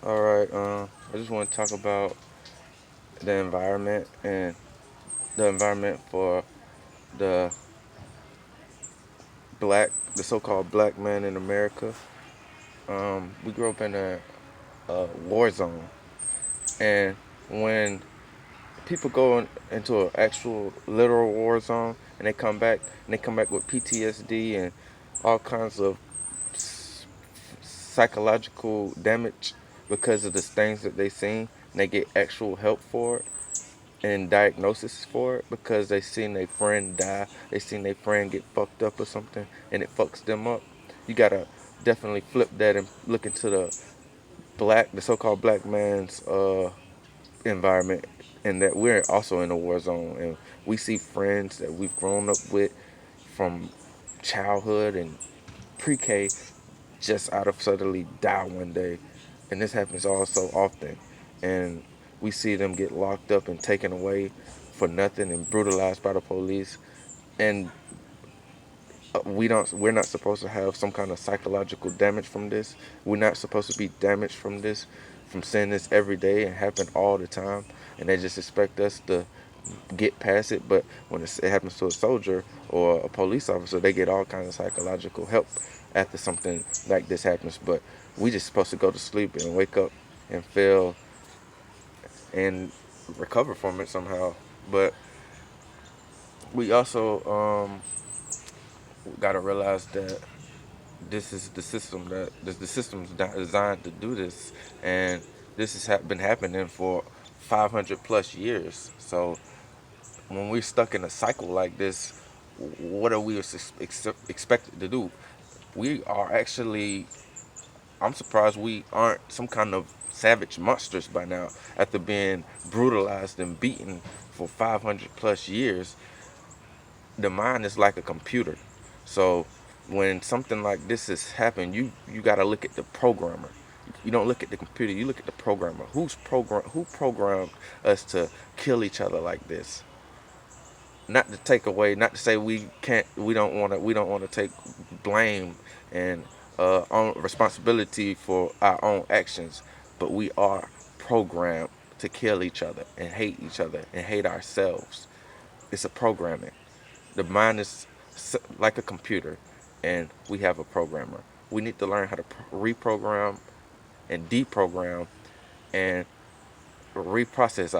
All right. I just want to talk about the environment and the environment for the the so-called black man in America. We grew up in a war zone, and when people go into an actual literal war zone and they come back with PTSD and all kinds of psychological damage because of the things that they seen, and they get actual help for it and diagnosis for it because they seen their friend die, they seen their friend get fucked up or something, and it fucks them up. You gotta definitely flip that and look into the so-called black man's environment, and that we're also in a war zone, and we see friends that we've grown up with from childhood and pre-K just out of suddenly die one day, and this happens all so often, and we see them get locked up and taken away for nothing and brutalized by the police, and we're not supposed to have some kind of psychological damage from this. We're not supposed to be damaged from this, from seeing this every day and happen all the time, and they just expect us to get past it. But when it happens to a soldier or a police officer, they get all kinds of psychological help after something like this happens. But we just supposed to go to sleep and wake up and feel and recover from it somehow. But we also got to realize that this is the system that the system's designed to do this, and this has been happening for 500 plus years. So when we're stuck in a cycle like this, what are we expected to do? We are actually, I'm surprised we aren't some kind of savage monsters by now after being brutalized and beaten for 500 plus years. The mind is like a computer. So when something like this has happened, you got to look at the programmer. You don't look at the computer, you look at the programmer. Who programmed us to kill each other like this? Not to take away, not to say we don't want to take blame and own responsibility for our own actions, but we are programmed to kill each other and hate each other and hate ourselves. It's a programming. The mind is like a computer, and we have a programmer. We need to learn how to reprogram and deprogram and reprocess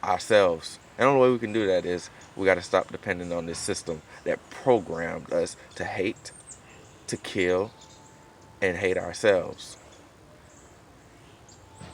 ourselves. And the only way we can do that is we got to stop depending on this system that programmed us to hate, to kill, and hate ourselves.